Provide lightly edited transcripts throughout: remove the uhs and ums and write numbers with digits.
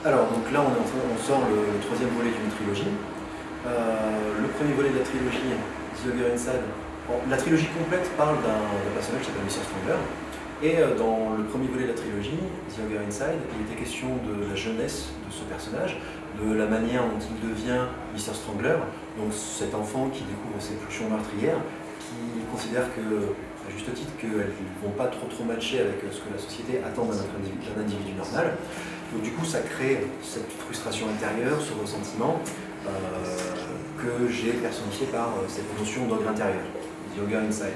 Alors, donc là, on sort le troisième volet d'une trilogie. Le premier volet de la trilogie, The Ogre Inside, la trilogie complète parle d'un personnage qui s'appelle Mr. Strangler. Et dans le premier volet de la trilogie, The Ogre Inside, il était question de la jeunesse de ce personnage, de la manière dont il devient Mr. Strangler, donc cet enfant qui découvre ses pulsions meurtrières, qui considère que, à juste titre, qu'elles ne vont pas trop matcher avec ce que la société attend d'un individu normal. Donc du coup, ça crée cette frustration intérieure, ce ressentiment que j'ai personnifié par cette notion d'ogre intérieur, The Ogre Inside.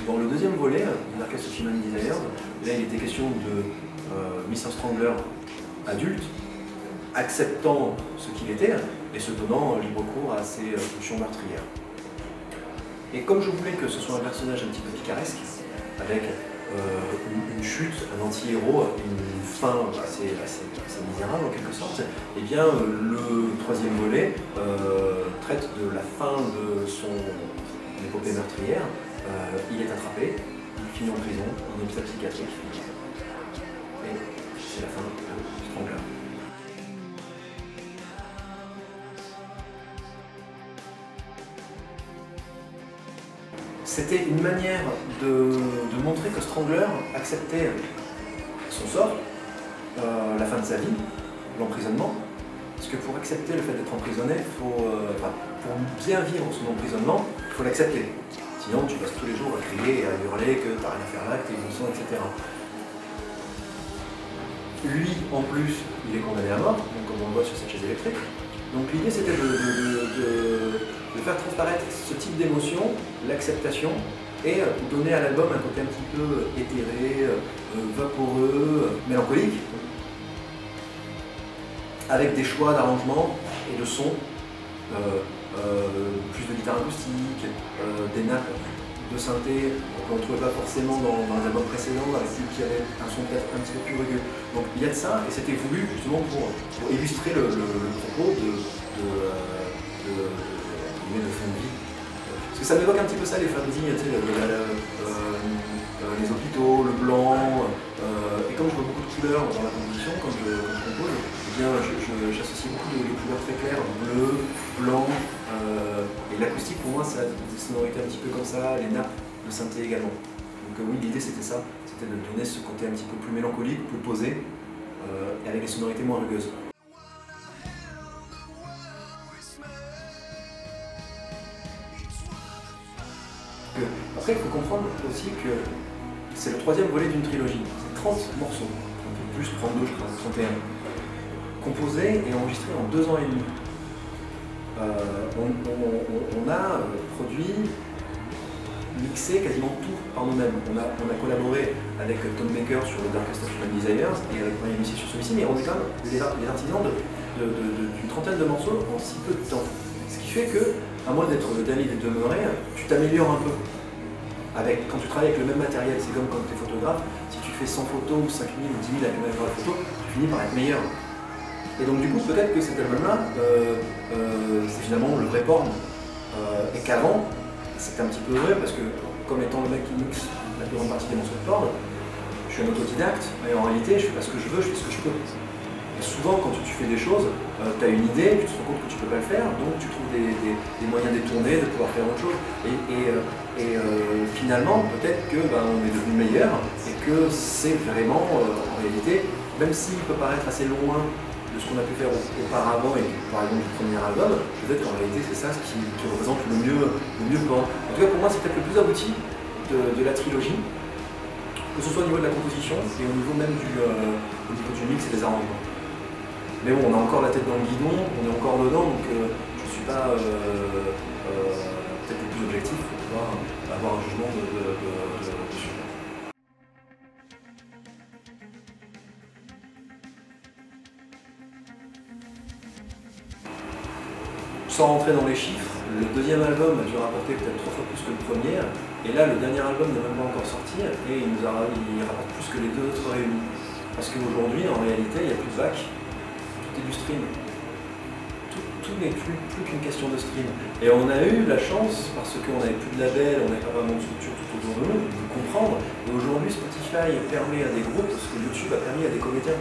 Dans le deuxième volet, Darkest of Human Desires, là il était question de Mr. Strangler adulte, acceptant ce qu'il était et se donnant libre cours à ses pulsions meurtrières. Et comme je voulais que ce soit un personnage un petit peu picaresque, avec une chute, un anti-héros, une fin assez misérable en quelque sorte, et bien le troisième volet traite de la fin de son épopée meurtrière. Il est attrapé, il finit en prison, en hôpital psychiatrique, et c'est la fin de Strangler. C'était une manière de montrer que Strangler acceptait son sort, la fin de sa vie, l'emprisonnement, parce que pour accepter le fait d'être emprisonné, pour bien vivre son emprisonnement, il faut l'accepter. Sinon, tu passes tous les jours à crier et à hurler que t'as rien à faire là, que t'es innocent, etc. Lui, en plus, il est condamné à mort, donc comme on le voit sur cette chaise électrique. Donc l'idée, c'était de faire transparaître ce type d'émotion, l'acceptation, et donner à l'album un côté un petit peu éthéré, vaporeux, mélancolique, avec des choix d'arrangement et de son. Plus de guitare acoustique, des nappes de synthé qu'on ne trouvait pas forcément dans les albums précédents, avec qui avait un son peut-être un petit peu plus rugueux. Donc il y a de ça, et c'était voulu justement pour illustrer le propos de fin de vie. Parce que ça m'évoque un petit peu ça, les fins de vie, tu sais, les hôpitaux, le blanc, et comme je vois beaucoup de couleurs dans la composition, quand je compose, eh bien j'associe beaucoup de couleurs très claires, bleu, blanc, et l'acoustique pour moi ça a des sonorités un petit peu comme ça, les nappes de synthé également. Donc oui, l'idée c'était ça, c'était de donner ce côté un petit peu plus mélancolique, plus posé, et avec des sonorités moins rugueuses. Après, il faut comprendre aussi que c'est le troisième volet d'une trilogie. C'est 30 morceaux, un peu plus, 32 je crois, 31, composés et enregistrés en 2 ans et demi. On a produit, mixé quasiment tout par nous-mêmes. On a collaboré avec Tom Baker sur le Darkest of Human Desires et avec Brian Missy sur celui-ci, mais on est quand même les artisans d'une trentaine de morceaux en si peu de temps. Ce qui fait que, à moins d'être le dernier des demeurés, tu t'améliores un peu. Quand tu travailles avec le même matériel, c'est comme quand tu es photographe, si tu fais 100 photos ou 5000 ou 10 000 avec le même appareil photo, tu finis par être meilleur. Et donc du coup, peut-être que cet album-là, c'est finalement le vrai porn, et qu'avant, c'était un petit peu vrai, parce que comme étant le mec qui mixe la plus grande partie des morceaux de porn, je suis un autodidacte, et en réalité, je fais pas ce que je veux, je fais ce que je peux. Et souvent, quand tu fais des choses, tu as une idée, tu te rends compte que tu ne peux pas le faire, donc tu trouves des moyens détournés de pouvoir faire autre chose. Finalement, peut-être que on est devenu meilleur et que c'est vraiment, en réalité, même s'il peut paraître assez loin de ce qu'on a pu faire auparavant et par exemple du premier album, peut-être qu'en réalité c'est ça qui représente le mieux porn. En tout cas, pour moi, c'est peut-être le plus abouti de la trilogie, que ce soit au niveau de la composition et au niveau même du mix et des arrangements. Mais bon, on a encore la tête dans le guidon, on est encore dedans, donc je ne suis pas peut-être le plus objectif pour pouvoir avoir un jugement dessus. Sans rentrer dans les chiffres, le deuxième album a dû rapporter peut-être 3 fois plus que le premier, et là le dernier album n'est même pas encore sorti, et il rapporte plus que les deux autres réunis. Parce qu'aujourd'hui, en réalité, il n'y a plus de bac. Du stream. Tout n'est plus qu'une question de stream. Et on a eu la chance, parce qu'on n'avait plus de label, on n'avait pas vraiment de structure tout autour de nous, de comprendre. Et aujourd'hui, Spotify permet à des groupes ce que YouTube a permis à des comédiens.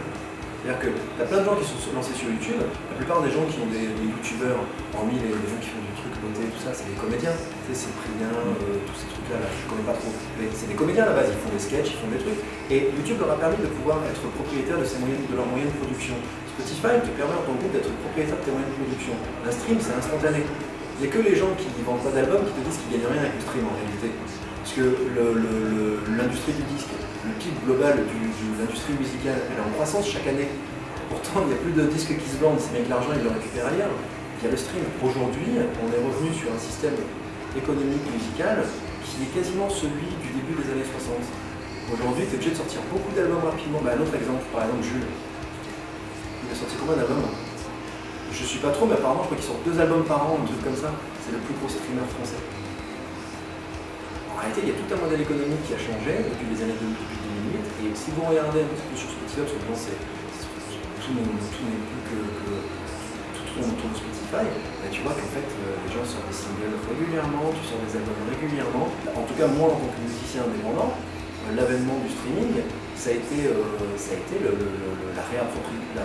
C'est-à-dire que tu as plein de gens qui sont lancés sur YouTube, la plupart des gens qui ont des youtubeurs, hormis les gens qui font du truc beauté, tout ça, c'est des comédiens. Tu sais, Cyprien, tous ces trucs-là, là, je ne connais pas trop. Mais c'est des comédiens à la base, ils font des sketchs, ils font des trucs. Et YouTube leur a permis de pouvoir être propriétaire de leurs moyens de production. Spotify te permet en tant que groupe d'être propriétaire de tes moyens de production. Un stream, c'est instantané. Il n'y a que les gens qui ne vendent pas d'albums qui te disent qu'ils ne gagnent rien avec le stream en réalité. Parce que l'industrie du disque, le PIB global de l'industrie musicale, elle est en croissance chaque année. Pourtant, il n'y a plus de disques qui se vendent, c'est bien que l'argent, ils le récupèrent ailleurs. Il y a le stream. Aujourd'hui, on est revenu sur un système économique musical qui est quasiment celui du début des années 60. Aujourd'hui, tu es obligé de sortir beaucoup d'albums rapidement. Un autre exemple, par exemple, Jules. Il a sorti combien d'albums? Je suis pas trop, mais apparemment, je crois qu'il sort 2 albums par an, un truc comme ça. C'est le plus gros streamer français. En réalité, il y a tout un modèle économique qui a changé depuis les années 2008. Et si vous regardez un petit peu sur Spotify, parce que maintenant, tout n'est plus que tout tourne autour de Spotify, tu vois qu'en fait, les gens sortent des singles régulièrement, tu sors des albums régulièrement. En tout cas, moi, en tant que musicien indépendant, l'avènement du streaming, ça a été la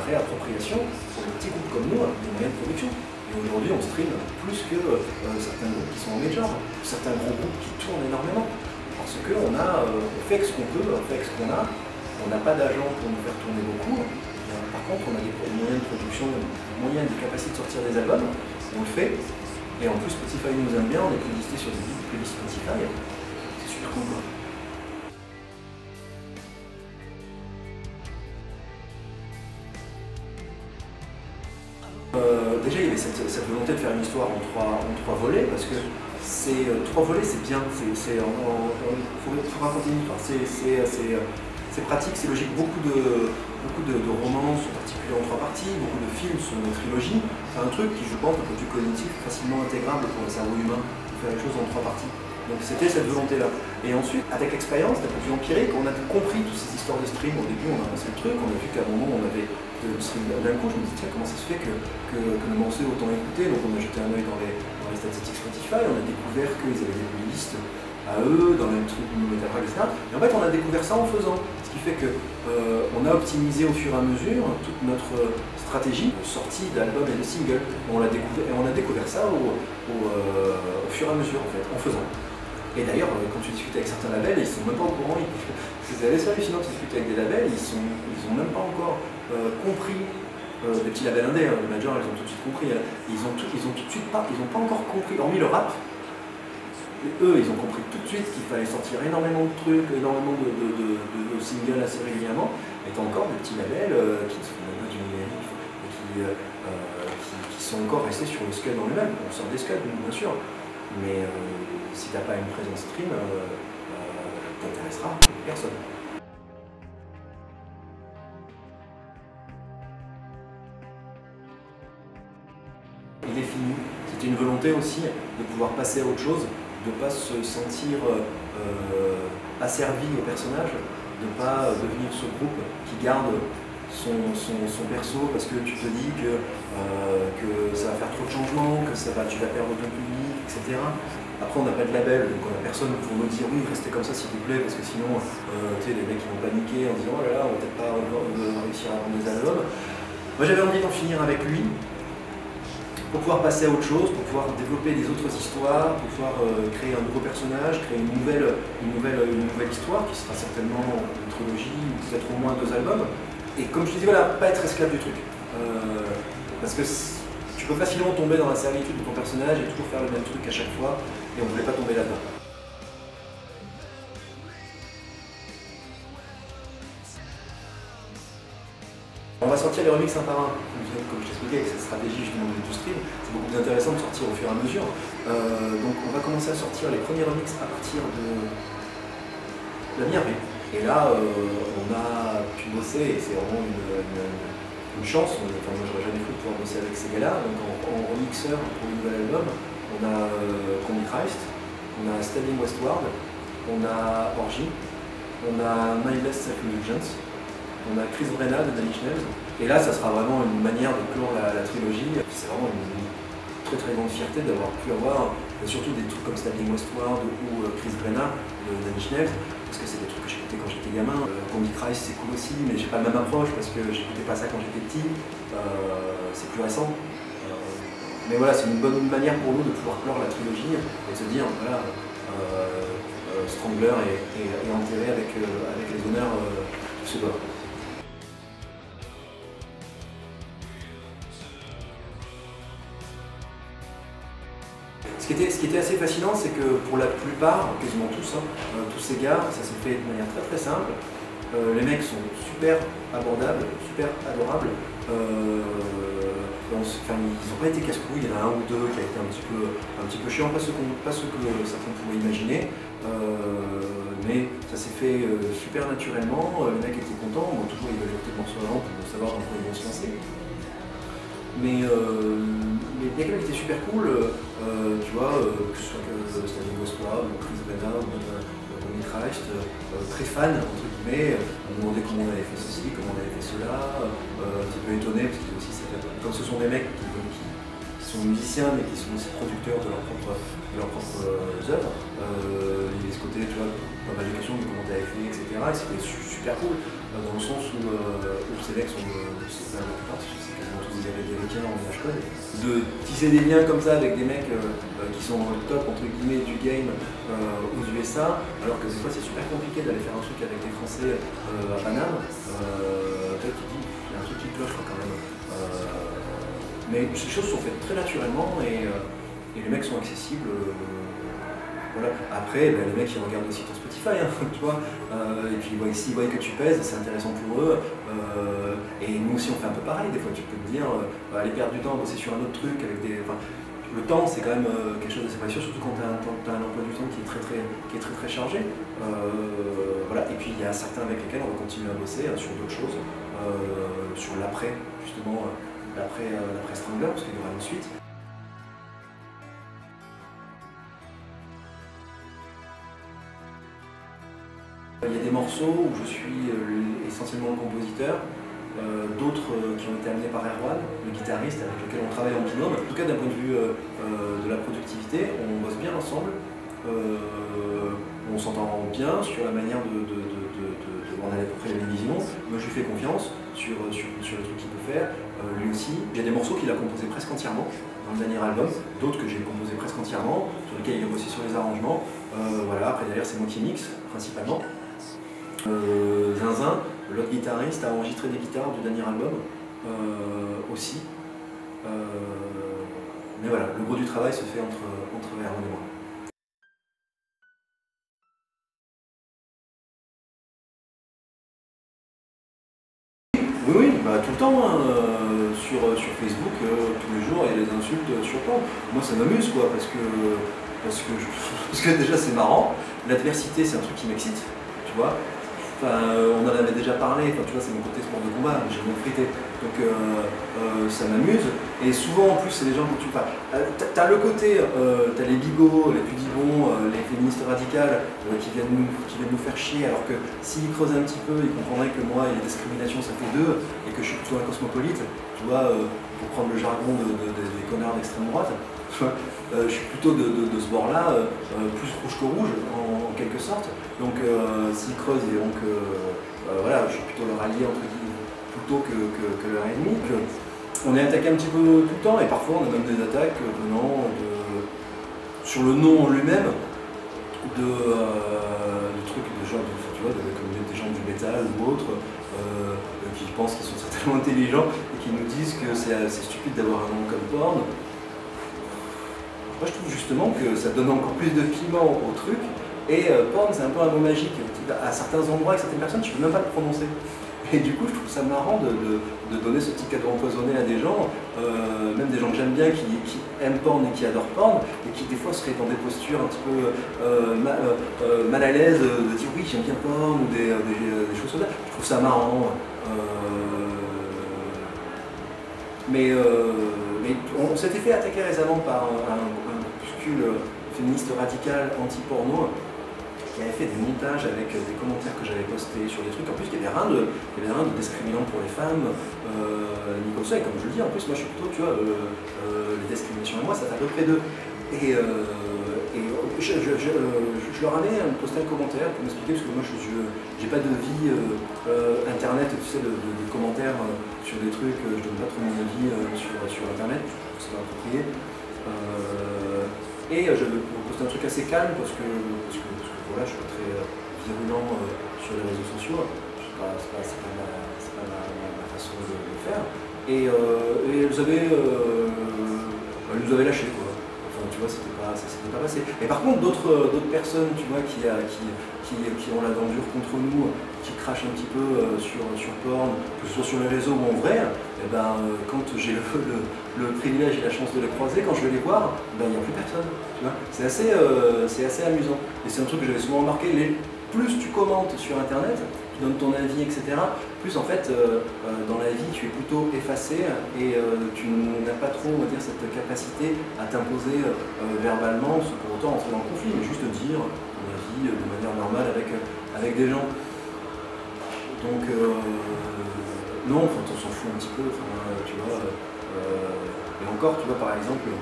réappropriation pour des petits groupes comme nous des moyens de production. Et aujourd'hui, on stream plus que certains groupes qui sont en major, certains gros groupes qui tournent énormément. Parce qu'on fait ce qu'on peut, on fait ce qu'on a. On n'a pas d'agent pour nous faire tourner beaucoup. Par contre, on a des moyens de production, des capacités de sortir des albums. On le fait. Et en plus, Spotify nous aime bien, on est publicité sur des playlists Spotify. C'est super cool, quoi. Déjà, il y avait cette volonté de faire une histoire en trois volets, parce que trois volets, c'est bien. Faut raconter une histoire, c'est pratique, c'est logique. Beaucoup de romans sont articulés en 3 parties, beaucoup de films sont en trilogie. C'est un truc qui, je pense, d'un point de vue cognitif, facilement intégrable pour le cerveau humain, de faire les choses en 3 parties. Donc c'était cette volonté-là. Et ensuite, avec l'expérience, d'un point de vue empirique, on a compris toutes ces histoires de stream. Au début, on a lancé le truc, on a vu qu'à un moment, on avait le stream. D'un coup, je me dis, tiens, comment ça se fait que le morceau est autant écouté? Donc on a jeté un œil dans les statistiques Spotify, on a découvert qu'ils avaient des playlists à eux, dans le truc numérique, etc. Et en fait, on a découvert ça en faisant. Ce qui fait qu'on a optimisé au fur et à mesure toute notre stratégie de sortie d'albums et de singles. On a découvert ça au fur et à mesure, en fait, en faisant. Et d'ailleurs, quand tu discutes avec certains labels, ils sont même pas au courant. C'est hallucinant de discuter avec des labels, ils ont même pas encore compris. Les petits labels indés, les majors, ils ont tout de suite compris. Ils ont pas encore compris, hormis le rap. Eux, ils ont compris tout de suite qu'il fallait sortir énormément de trucs, énormément de singles assez régulièrement. Mais t'as encore des petits labels qui sont du numérique et qui sont encore restés sur le scud en eux-mêmes. On sort des scuds, bien sûr. Mais si t'as pas une présence stream, t'intéressera personne. Il est fini. C'était une volonté aussi de pouvoir passer à autre chose, de ne pas se sentir asservi au personnage, de ne pas devenir ce groupe qui garde son perso parce que tu te dis que ça va faire trop de changements, que tu vas perdre ton public, etc. Après, on n'a pas de label, donc on n'a personne pour nous dire oui, restez comme ça s'il vous plaît, parce que sinon, tu sais, les mecs qui vont paniquer en disant oh là là, on va peut-être pas réussir à vendre des albums. Moi, j'avais envie d'en finir avec lui, pour pouvoir passer à autre chose, pour pouvoir développer des autres histoires, pour pouvoir créer un nouveau personnage, créer une nouvelle histoire qui sera certainement une trilogie, ou peut-être au moins 2 albums. Et comme je te dis, voilà, pas être esclave du truc. Parce que tu peux facilement tomber dans la servitude de ton personnage et toujours faire le même truc à chaque fois, et on ne voulait pas tomber là-dedans. On va sortir les remixes un par un, comme je t'expliquais, avec cette stratégie justement du stream, c'est beaucoup plus intéressant de sortir au fur et à mesure. Donc on va commencer à sortir les premiers remixes à partir de la mi-avril. Et là, on a pu bosser, et c'est vraiment une chance. Enfin, moi j'aurais jamais cru pouvoir bosser avec ces gars-là. Donc en remixeur pour le nouvel album, on a Combi Christ, on a Standing Westward, on a Orgy, on a Mindless Self-Illusions, on a Chris Brenna de Nine Inch Nails. Et là, ça sera vraiment une manière de clore la trilogie. C'est vraiment une très très grande fierté d'avoir pu avoir, surtout des trucs comme Standing Westward ou Chris Brenna de Nine Inch Nails, parce que c'est des trucs que j'écoutais quand j'étais gamin. Combi Christ c'est cool aussi, mais j'ai pas la même approche parce que j'écoutais pas ça quand j'étais petit. C'est plus récent. Mais voilà, c'est une bonne manière pour nous de pouvoir clore la trilogie et de se dire, voilà, Strangler est enterré avec les honneurs du pseudo. Ce qui était assez fascinant, c'est que pour la plupart, quasiment tous, tous ces gars, ça s'est fait de manière très très simple. Les mecs sont super abordables, super adorables. Ils n'ont pas été casse-couilles, il y en a un ou deux qui a été un petit peu chiant, pas ce que certains pouvaient imaginer. Mais ça s'est fait super naturellement, les mecs étaient contents, bon, toujours ils veulent écouter le morceau avant pour savoir dans quoi ils vont se lancer. Mais il y a quelqu'un qui était super cool, tu vois, que ce soit Stanley Goswell, Chris Brennan, Tommy Christ, très fan, entre guillemets, on me demandait comment on avait fait ceci, comment on avait fait cela, un petit peu étonné, parce que aussi, comme ce sont des mecs qui sont musiciens, mais qui sont aussi producteurs de leurs propres œuvres, il y avait ce côté, tu vois, pas mal de questions de comment tu avais fait, etc. Et c'était super cool, dans le sens où ces mecs sont, la plupart, tous des Américains en H-code, de tisser des liens comme ça avec des mecs qui sont dans le top entre guillemets du game aux USA, alors que des fois c'est super compliqué d'aller faire un truc avec des Français à Paname. Toi tu dis, il y a un truc qui cloche quand même. Mais ces choses sont faites très naturellement et les mecs sont accessibles. Voilà. Après, les mecs ils regardent aussi ton Spotify, tu vois, et puis s'ils voient que tu pèses, c'est intéressant pour eux. Et nous aussi on fait un peu pareil, des fois tu peux te dire, aller perdre du temps, bosser sur un autre truc avec des. Enfin, le temps c'est quand même quelque chose d'assez précieux, surtout quand tu as un emploi du temps qui est très chargé. Voilà. Et puis il y a certains avec lesquels on va continuer à bosser sur d'autres choses, sur l'après, justement, l'après Strangler, parce qu'il y aura une suite. Il y a des morceaux où je suis essentiellement le compositeur, d'autres qui ont été amenés par Erwan, le guitariste avec lequel on travaille en binôme. En tout cas d'un point de vue de la productivité, on bosse bien ensemble, on s'entend bien sur la manière de on a à peu près la même vision. Moi je lui fais confiance sur le truc qu'il peut faire, lui aussi. J'ai des morceaux qu'il a composés presque entièrement dans le dernier album, d'autres que j'ai composés presque entièrement, sur lesquels il a bossé sur les arrangements. Voilà, après d'ailleurs c'est moi qui mixe principalement. Zinzin, l'autre guitariste, a enregistré des guitares du dernier album aussi. Mais voilà, le gros du travail se fait entre Erwan et moi. Oui, bah, tout le temps, sur Facebook, tous les jours, il y a des insultes sur toi. Moi ça m'amuse quoi, parce que déjà c'est marrant, l'adversité c'est un truc qui m'excite, tu vois. Enfin, on en avait déjà parlé, enfin, tu vois, c'est mon côté sport de combat, j'aime bien friter, donc ça m'amuse. Et souvent en plus, c'est les gens que tu parles. T'as le côté, t'as les bigots, les pudibons, les féministes radicales qui viennent nous faire chier, alors que s'ils creusent un petit peu, ils comprendraient que moi et les discriminations ça fait deux, et que je suis plutôt un cosmopolite, tu vois, pour prendre le jargon des connards d'extrême droite. Je suis plutôt de ce bord-là, plus rouge que rouge, en quelque sorte. Donc s'ils creusent, ils verront que voilà, je suis plutôt leur allié, entre guillemets, plutôt que leur ennemi. On est attaqué un petit peu tout le temps, et parfois on a même des attaques venant sur le nom en lui-même, de trucs de genre, tu vois, comme des gens du métal ou autres, qui pensent qu'ils sont certainement intelligents, et qui nous disent que c'est stupide d'avoir un nom comme Porn. Moi je trouve justement que ça donne encore plus de piment au truc, et Porn c'est un peu un mot magique. À certains endroits, avec certaines personnes, tu peux même pas le prononcer. Et du coup je trouve ça marrant de donner ce petit cadeau empoisonné à des gens, même des gens que j'aime bien, qui aiment Porn et qui adorent Porn, et qui des fois seraient dans des postures un petit peu mal à l'aise, de dire oui j'aime bien Porn, ou des choses comme ça. Je trouve ça marrant. Mais on s'était fait attaquer récemment par un groupuscule féministe radical anti-porno qui avait fait des montages avec des commentaires que j'avais postés sur des trucs. En plus, il n'y avait rien de discriminant pour les femmes, ni comme ça. Et comme je le dis, en plus, moi je suis plutôt, tu vois, les discriminations et moi, ça fait à peu près deux. Et je leur avais posté un commentaire pour m'expliquer, parce que moi je n'ai pas de vie internet, tu sais, des commentaires sur des trucs, je donne pas trop mon avis sur internet, c'est pas approprié. Et j'avais posté un truc assez calme parce que voilà, je suis pas très virulent sur les réseaux sociaux, c'est pas ma façon de le faire. Et elles nous avaient lâché, quoi. Enfin, tu vois, ça s'était pas passé. Et par contre, d'autres personnes, tu vois, qui ont la dent dure contre nous, qui crachent un petit peu sur porn, que ce soit sur les réseaux ou en vrai, et ben, quand j'ai le privilège et la chance de les croiser, quand je vais les voir, ben, il n'y a plus personne. Tu vois, c'est assez amusant. Et c'est un truc que j'avais souvent remarqué, plus tu commentes sur Internet, tu donnes ton avis, etc., plus en fait, dans la vie, tu es plutôt effacé et tu n'as pas trop, on va dire, cette capacité à t'imposer verbalement, sans pour autant entrer dans le conflit, mais juste dire ton avis de manière normale avec des gens. Donc, non, on s'en fout un petit peu, tu vois. Et encore, tu vois, par exemple,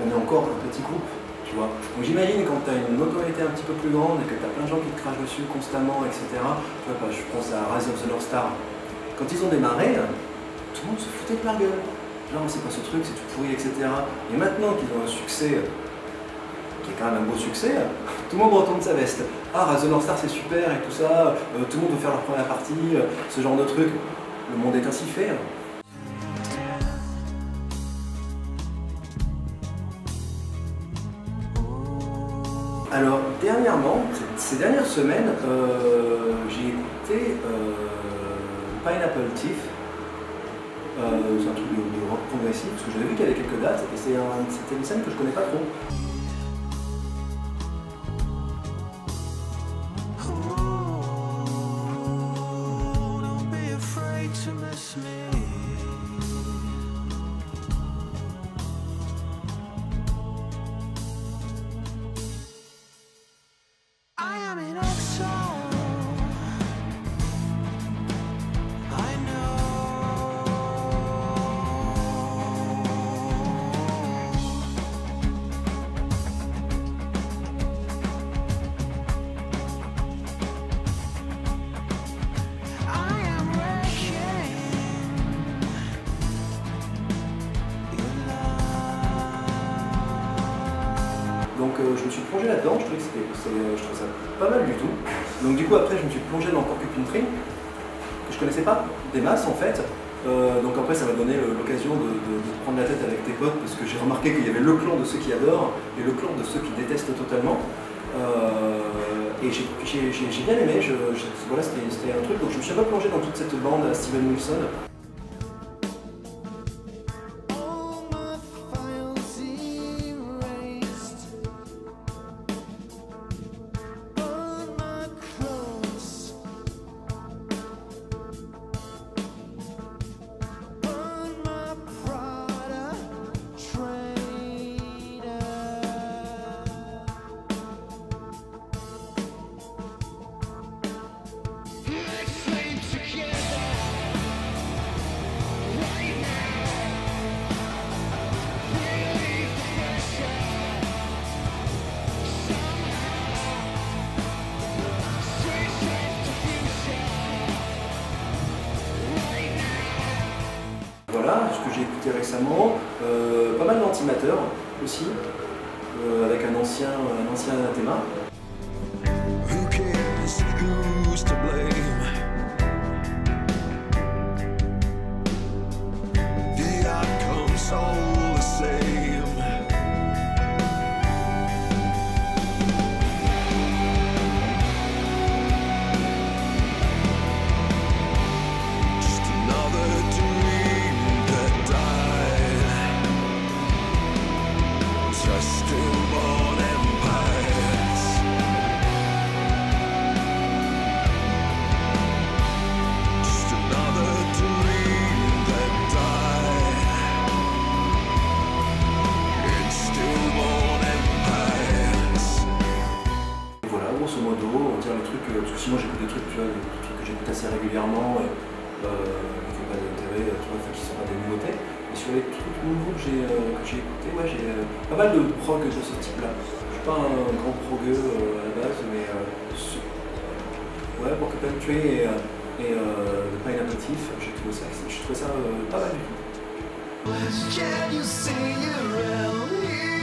on est encore un petit groupe. Tu vois. Donc j'imagine quand tu as une notoriété un petit peu plus grande et que tu as plein de gens qui te crachent dessus constamment, etc. Tu vois, je pense à Rise of the North Star. Quand ils ont démarré, tout le monde se foutait de leur gueule. Genre, c'est pas ce truc, c'est tout pourri, etc. Et maintenant qu'ils ont un succès, qui est quand même un beau succès, tout le monde retourne sa veste. Ah, Rise of the North Star c'est super et tout ça, tout le monde veut faire leur première partie, ce genre de truc. Le monde est ainsi fait. Alors, dernièrement, ces dernières semaines, j'ai écouté Pineapple Thief. C'est un truc de rock progressif, parce que j'avais vu qu'il y avait quelques dates, et c'était une scène que je connais pas trop. Donc je me suis plongé là-dedans, je trouvais ça pas mal du tout. Donc du coup après je me suis plongé dans Porcupine Tree, que je connaissais pas des masses en fait. Donc après ça m'a donné l'occasion de prendre la tête avec tes potes, parce que j'ai remarqué qu'il y avait le clan de ceux qui adorent et le clan de ceux qui détestent totalement. Et j'ai bien aimé, voilà, c'était un truc, donc je me suis un peu plongé dans toute cette bande à Steven Wilson. Voilà, ce que j'ai écouté récemment, pas mal d'Antimatter aussi, avec un ancien Anathema. Who cares who's to blame? The outcome's all the same. Grosso modo, on tire les trucs, parce que sinon j'écoute des trucs, tu vois, des trucs que j'écoute assez régulièrement, qui n'ont pas d'intérêt, tu vois, qui ne sont pas des nouveautés. Et sur les trucs nouveaux que j'ai écoutés, ouais, j'ai pas mal de prog de ce type-là. Je suis pas un grand progueux à la base, mais ouais, Porcupine Tree et The Pineapple Thief, j'ai trouvé ça pas mal du tout. Can you see around here?